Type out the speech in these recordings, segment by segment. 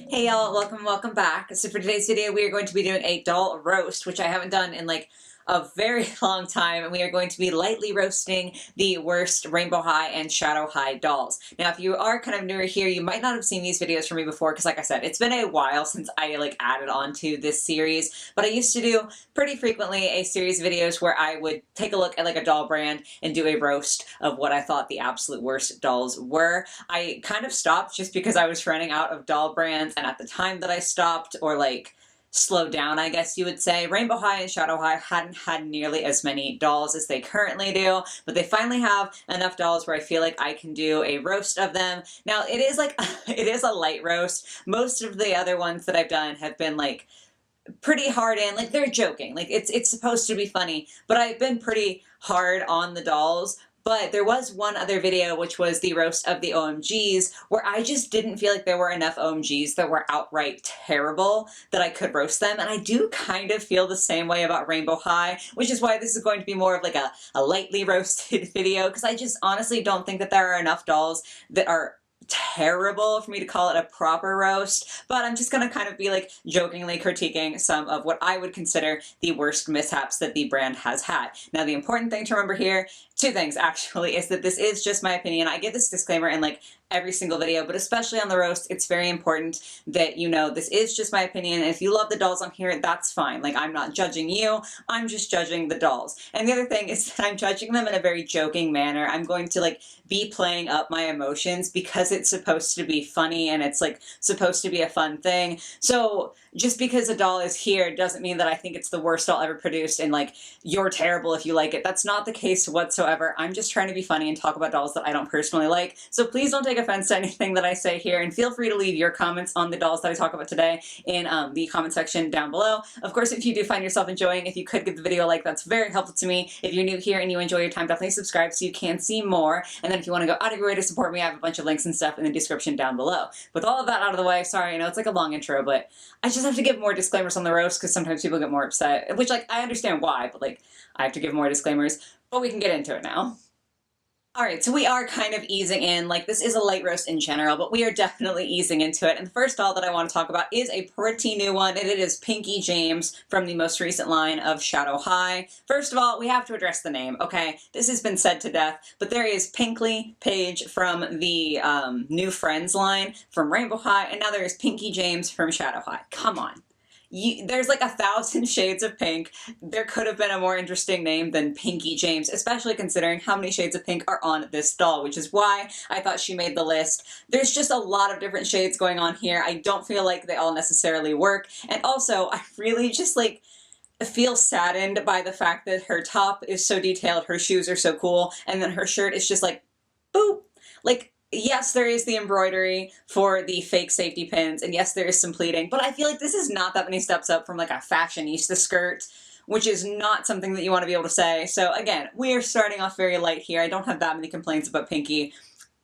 Hey y'all, welcome back. So for today's video, we are going to be doing a doll roast, which I haven't done in like a very long time, and we are going to be lightly roasting the worst Rainbow High and Shadow High dolls. Now, if you are kind of newer here, you might not have seen these videos from me before, because like I said, it's been a while since I added on to this series, but I used to do pretty frequently a series of videos where I would take a look at a doll brand and do a roast of what I thought the absolute worst dolls were. I kind of stopped just because I was running out of doll brands, and at the time that I stopped, or slowed down, I guess you would say, Rainbow High and Shadow High hadn't had nearly as many dolls as they currently do, but they finally have enough dolls where I feel like I can do a roast of them. Now, it is it is a light roast. Most of the other ones that I've done have been pretty hard in, they're joking, it's supposed to be funny, but I've been pretty hard on the dolls. But there was one other video, which was the roast of the OMGs, where I just didn't feel like there were enough OMGs that were outright terrible that I could roast them. And I do kind of feel the same way about Rainbow High, which is why this is going to be more of a lightly roasted video, because I just honestly don't think that there are enough dolls that are terrible for me to call it a proper roast, but I'm just gonna kind of be jokingly critiquing some of what I would consider the worst mishaps that the brand has had. Now, the important thing to remember here, two things actually, is that this is just my opinion. I give this disclaimer in every single video, but especially on the roast, it's very important that you know this is just my opinion, and if you love the dolls on here, that's fine. I'm not judging you, I'm just judging the dolls. And the other thing is that I'm judging them in a very joking manner. I'm going to be playing up my emotions because it's supposed to be funny and it's supposed to be a fun thing. So just because a doll is here doesn't mean that I think it's the worst doll ever produced and you're terrible if you like it. That's not the case whatsoever. I'm just trying to be funny and talk about dolls that I don't personally like. So please don't take offense to anything that I say here, and feel free to leave your comments on the dolls that I talk about today in the comment section down below. Of course, if you do find yourself enjoying, if you could give the video a like, that's very helpful to me. If you're new here and you enjoy your time, definitely subscribe so you can see more. And then if you want to go out of your way to support me, I have a bunch of links and stuff in the description down below. With all of that out of the way, sorry, I know it's a long intro, but I just have to give more disclaimers on the roast because sometimes people get more upset, which I understand why, but I have to give more disclaimers, but we can get into it now. Alright, so we are kind of easing in, this is a light roast in general, but we are definitely easing into it. And the first doll that I want to talk about is a pretty new one, and it is Pinky James from the most recent line of Shadow High. First of all, we have to address the name, okay? This has been said to death, but there is Pinkly Paige from the New Friends line from Rainbow High, and now there is Pinky James from Shadow High. Come on. There's 1,000 shades of pink. There could have been a more interesting name than Pinky James, especially considering how many shades of pink are on this doll, which is why I thought she made the list. There's just a lot of different shades going on here. I don't feel like they all necessarily work. And also, I really just feel saddened by the fact that her top is so detailed, her shoes are so cool, and then her shirt is just boop. Yes, there is the embroidery for the fake safety pins, and yes, there is some pleating, but I feel like this is not that many steps up from a fashionista skirt, which is not something that you want to be able to say. So again, we are starting off very light here. I don't have that many complaints about Pinky,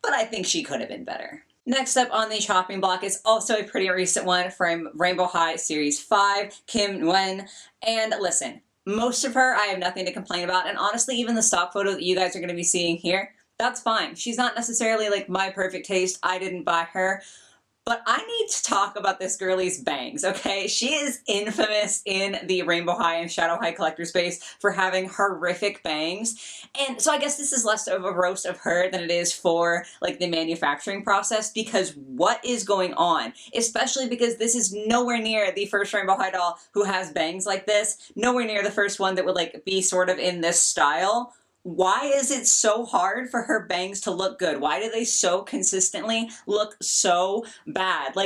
but I think she could have been better. Next up on the chopping block is also a pretty recent one from Rainbow High Series 5, Kim Nguyen. And listen, most of her I have nothing to complain about, and honestly, even the stock photo that you guys are going to be seeing here, that's fine. She's not necessarily my perfect taste. I didn't buy her. But I need to talk about this girlie's bangs, okay? She is infamous in the Rainbow High and Shadow High collector space for having horrific bangs. And so I guess this is less of a roast of her than it is for the manufacturing process, because what is going on? Especially because this is nowhere near the first Rainbow High doll who has bangs like this. Nowhere near the first one that would be sort of in this style. Why is it so hard for her bangs to look good? Why do they so consistently look so bad?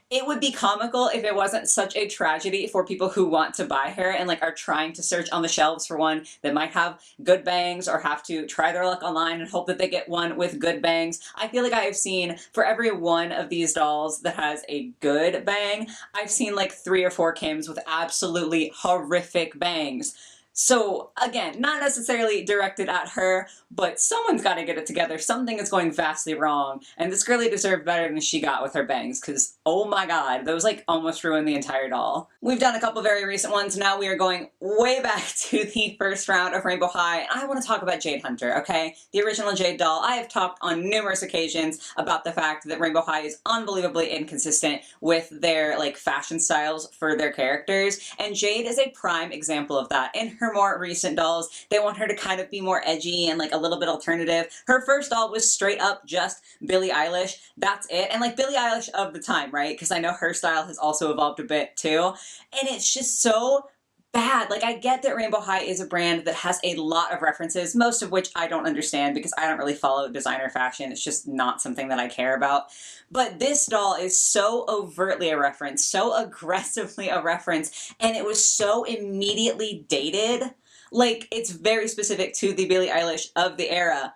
It would be comical if it wasn't such a tragedy for people who want to buy her and are trying to search on the shelves for one that might have good bangs, or have to try their luck online and hope that they get one with good bangs. I feel like I have seen, for every one of these dolls that has a good bang, I've seen 3 or 4 Kims with absolutely horrific bangs. So again, not necessarily directed at her, but someone's got to get it together. Something is going vastly wrong, and this girlie deserved better than she got with her bangs, because oh my god, those like almost ruined the entire doll. We've done a couple very recent ones. Now we are going way back to the first round of Rainbow High, and I want to talk about Jade Hunter, okay? The original Jade doll. I have talked on numerous occasions about the fact that Rainbow High is unbelievably inconsistent with their like fashion styles for their characters, and Jade is a prime example of that. In her more recent dolls, they want her to kind of be more edgy and like a little bit alternative. Her first doll was straight up just Billie Eilish. That's it. And like Billie Eilish of the time, right? Because I know her style has also evolved a bit too. And it's just so bad. Like, I get that Rainbow High is a brand that has a lot of references, most of which I don't understand because I don't really follow designer fashion. It's just not something that I care about. But this doll is so overtly a reference, so aggressively a reference, and it was so immediately dated. Like, it's very specific to the Billie Eilish of the era.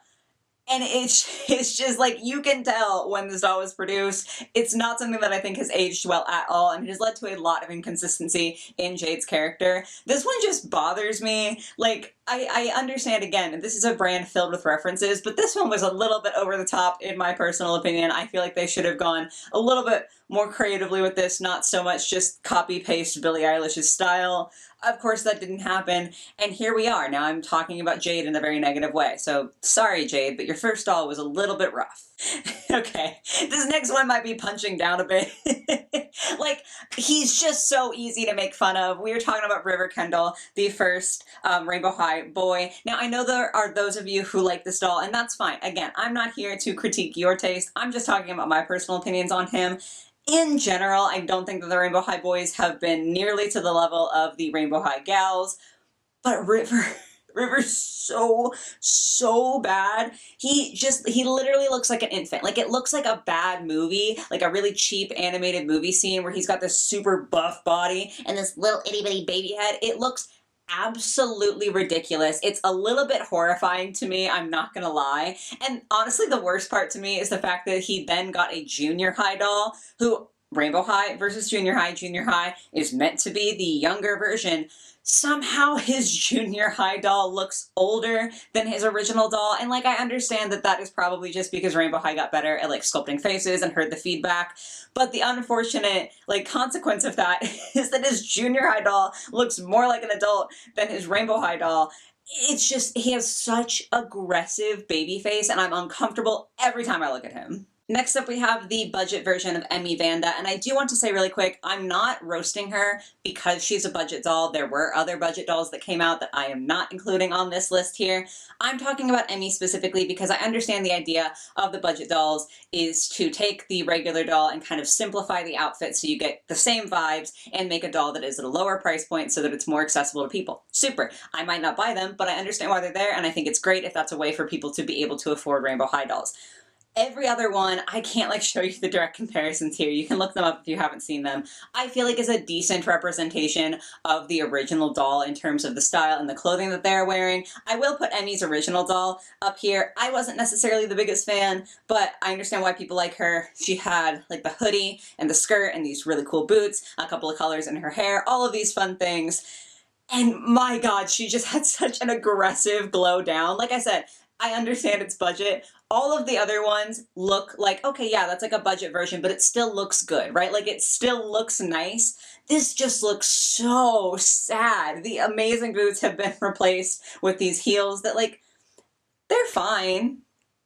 And it's just like, you can tell when this doll was produced. It's not something that I think has aged well at all, and it has led to a lot of inconsistency in Jade's character. This one just bothers me. Like, I understand, again, this is a brand filled with references, but this one was a little bit over the top, in my personal opinion. I feel like they should have gone a little bit more creatively with this, not so much just copy-paste Billie Eilish's style. Of course, that didn't happen, and here we are. Now I'm talking about Jade in a very negative way, so sorry, Jade, but your first doll was a little bit rough. Okay, this next one might be punching down a bit. Like, he's just so easy to make fun of. We were talking about River Kendall, the first Rainbow High boy. Now, I know there are those of you who like this doll, and that's fine. Again, I'm not here to critique your taste. I'm just talking about my personal opinions on him. In general, I don't think that the Rainbow High boys have been nearly to the level of the Rainbow High gals, but River's so bad. He literally looks like an infant. Like, it looks like a bad movie, like a really cheap animated movie scene where he's got this super buff body and this little itty bitty baby head. It looks absolutely ridiculous. It's a little bit horrifying to me, I'm not gonna lie. And honestly, the worst part to me is the fact that he then got a junior high doll who, Rainbow High versus junior high is meant to be the younger version. Somehow his junior high doll looks older than his original doll, and like, I understand that that is probably just because Rainbow High got better at like sculpting faces and heard the feedback, but the unfortunate like consequence of that is that his junior high doll looks more like an adult than his Rainbow High doll. It's just, he has such aggressive baby face, and I'm uncomfortable every time I look at him. Next up, we have the budget version of Emmy Vanda, and I do want to say really quick, I'm not roasting her because she's a budget doll. There were other budget dolls that came out that I am not including on this list here. I'm talking about Emmy specifically because I understand the idea of the budget dolls is to take the regular doll and kind of simplify the outfit so you get the same vibes and make a doll that is at a lower price point so that it's more accessible to people. Super. I might not buy them, but I understand why they're there, and I think it's great if that's a way for people to be able to afford Rainbow High dolls. Every other one, I can't like show you the direct comparisons here. You can look them up if you haven't seen them. I feel like is a decent representation of the original doll in terms of the style and the clothing that they're wearing. I will put Emmy's original doll up here. I wasn't necessarily the biggest fan, but I understand why people like her. She had like the hoodie and the skirt and these really cool boots, a couple of colors in her hair, all of these fun things. And my God, she just had such an aggressive glow down. Like I said, I understand it's budget. All of the other ones look like, okay, yeah, that's like a budget version, but it still looks good, right? Like, it still looks nice. This just looks so sad. The amazing boots have been replaced with these heels that, like, they're fine,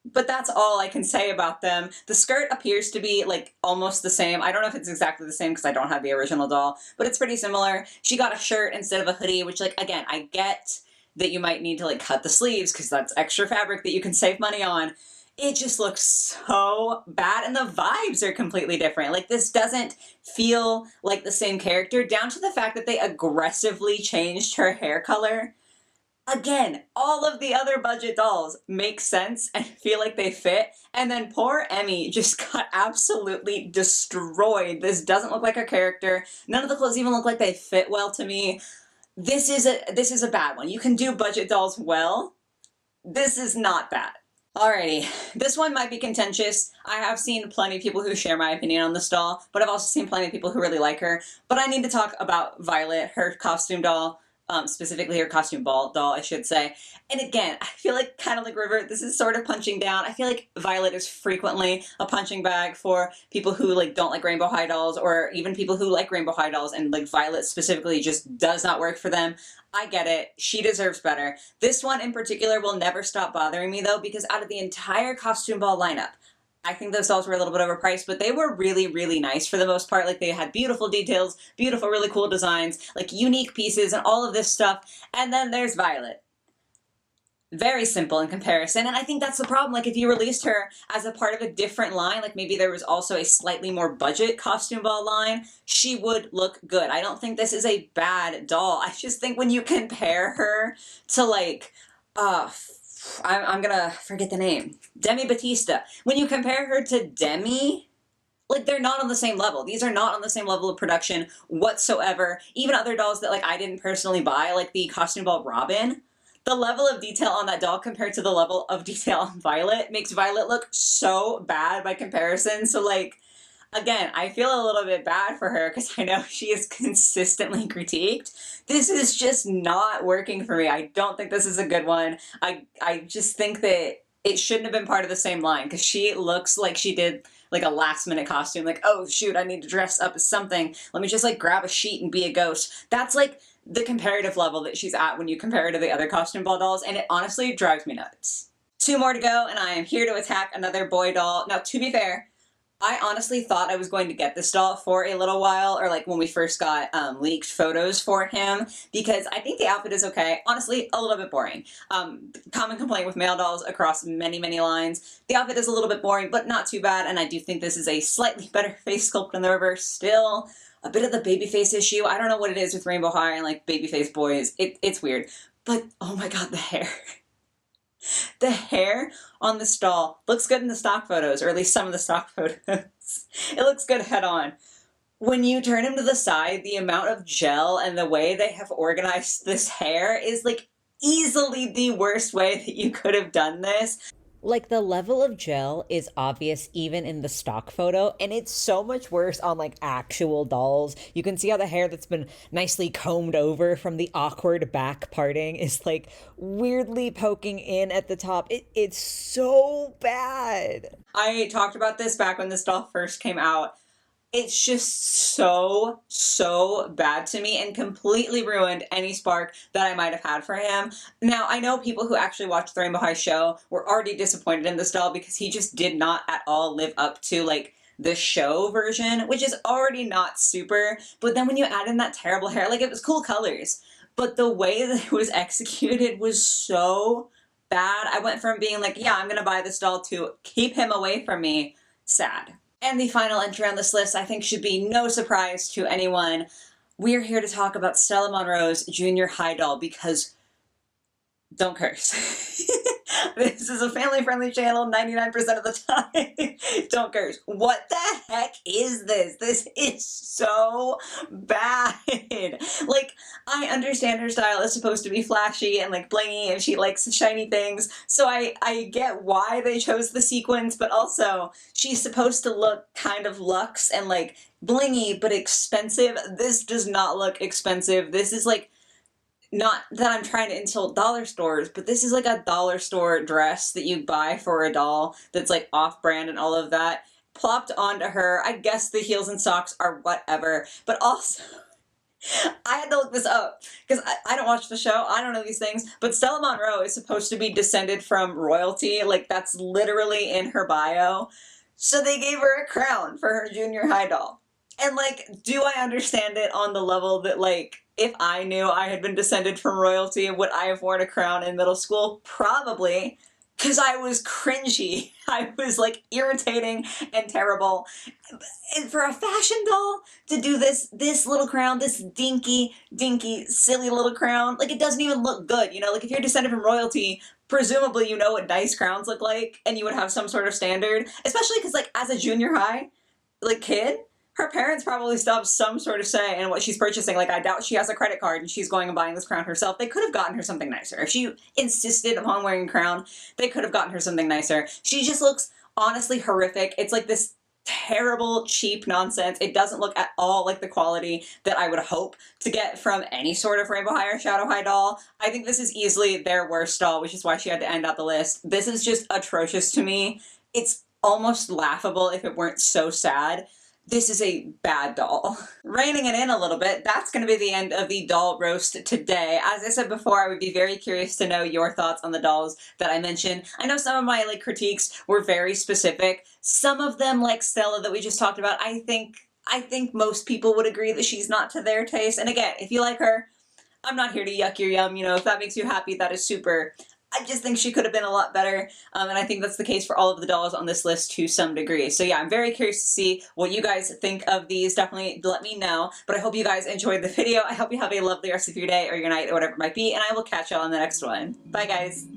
but that's all I can say about them. The skirt appears to be like almost the same. I don't know if it's exactly the same because I don't have the original doll, but it's pretty similar. She got a shirt instead of a hoodie, which, like, again, I get that you might need to like cut the sleeves because that's extra fabric that you can save money on. It just looks so bad, and the vibes are completely different. Like, this doesn't feel like the same character, down to the fact that they aggressively changed her hair color. Again, all of the other budget dolls make sense and feel like they fit, and then poor Emmy just got absolutely destroyed. This doesn't look like a character. None of the clothes even look like they fit well to me. This is a bad one. You can do budget dolls well. This is not bad. Alrighty, this one might be contentious. I have seen plenty of people who share my opinion on this doll, but I've also seen plenty of people who really like her. But I need to talk about Violet, her costume doll. specifically her costume ball doll, I should say. And again, I feel like, kind of like River, this is sort of punching down. I feel like Violet is frequently a punching bag for people who like don't like Rainbow High dolls, or even people who like Rainbow High dolls, and like Violet specifically just does not work for them. I get it. She deserves better. This one in particular will never stop bothering me though, because out of the entire costume ball lineup, I think those dolls were a little bit overpriced, but they were really, really nice for the most part. Like, they had beautiful details, beautiful, really cool designs, like unique pieces and all of this stuff. And then there's Violet. Very simple in comparison, and I think that's the problem. Like, if you released her as a part of a different line, like maybe there was also a slightly more budget costume ball line, she would look good. I don't think this is a bad doll. I just think when you compare her to like, I'm gonna forget the name. Demi Batista. When you compare her to Demi, like, they're not on the same level. These are not on the same level of production whatsoever. Even other dolls that like I didn't personally buy, like the costume ball Robin, the level of detail on that doll compared to the level of detail on Violet makes Violet look so bad by comparison. So like, again, I feel a little bit bad for her because I know she is consistently critiqued. This is just not working for me. I don't think this is a good one. I just think that it shouldn't have been part of the same line, because she looks like she did like a last minute costume. Like, oh shoot, I need to dress up as something. Let me just like grab a sheet and be a ghost. That's like the comparative level that she's at when you compare her to the other costume ball dolls, and it honestly drives me nuts. 2 more to go, and I am here to attack another boy doll. Now, to be fair, I honestly thought I was going to get this doll for a little while, or like when we first got leaked photos for him, because I think the outfit is okay. Honestly, a little bit boring. Common complaint with male dolls across many, many lines. The outfit is a little bit boring, but not too bad, and I do think this is a slightly better face sculpt in the reverse. Still, a bit of the baby face issue. I don't know what it is with Rainbow High and like baby face boys. It's weird. But oh my god, the hair. The hair on this doll looks good in the stock photos, or at least some of the stock photos. It looks good head on. When you turn him to the side, the amount of gel and the way they have organized this hair is like easily the worst way that you could have done this. Like, the level of gel is obvious even in the stock photo, and it's so much worse on like actual dolls. You can see how the hair that's been nicely combed over from the awkward back parting is like weirdly poking in at the top. It's so bad. I talked about this back when this doll first came out. It's just so bad to me, and completely ruined any spark that I might have had for him. Now, I know people who actually watched the Rainbow High show were already disappointed in this doll because he just did not at all live up to like the show version, which is already not super. But then when you add in that terrible hair, like, it was cool colors, but the way that it was executed was so bad. I went from being like, yeah, I'm gonna buy this doll, to keep him away from me, sad. And the final entry on this list, I think, should be no surprise to anyone. We're here to talk about Stella Monroe's junior high doll, because don't curse. This is a family-friendly channel 99% of the time. Don't curse. What the heck is this? This is so bad. Like, I understand her style is supposed to be flashy and like blingy, and she likes shiny things, so I get why they chose the sequins, but also she's supposed to look kind of luxe and like blingy but expensive. This does not look expensive. This is like, not that I'm trying to insult dollar stores, but this is like a dollar store dress that you buy for a doll that's like off-brand and all of that, plopped onto her. I guess the heels and socks are whatever, but also, I had to look this up because I don't watch the show. I don't know these things, but Stella Monroe is supposed to be descended from royalty. Like, that's literally in her bio. So they gave her a crown for her junior high doll. And like, do I understand it on the level that like, if I knew I had been descended from royalty, would I have worn a crown in middle school? Probably, because I was cringy. I was like irritating and terrible. And for a fashion doll to do this little crown, this dinky, silly little crown, like, it doesn't even look good, you know? Like, if you're descended from royalty, presumably you know what nice crowns look like, and you would have some sort of standard, especially because like, as a junior high, like, kid, her parents probably still have some sort of say in what she's purchasing. Like, I doubt she has a credit card and she's going and buying this crown herself. They could have gotten her something nicer. If she insisted upon wearing a crown, they could have gotten her something nicer. She just looks honestly horrific. It's like this terrible, cheap nonsense. It doesn't look at all like the quality that I would hope to get from any sort of Rainbow High or Shadow High doll. I think this is easily their worst doll, which is why she had to end out the list. This is just atrocious to me. It's almost laughable if it weren't so sad. This is a bad doll. Reining it in a little bit, that's going to be the end of the doll roast today. As I said before, I would be very curious to know your thoughts on the dolls that I mentioned. I know some of my critiques were very specific. Some of them, like Stella that we just talked about, I think most people would agree that she's not to their taste. And again, if you like her, I'm not here to yuck your yum. If that makes you happy, that is super. I just think she could have been a lot better, and I think that's the case for all of the dolls on this list to some degree. So yeah, I'm very curious to see what you guys think of these. Definitely let me know, but I hope you guys enjoyed the video. I hope you have a lovely rest of your day or your night or whatever it might be, and I will catch y'all on the next one. Bye, guys.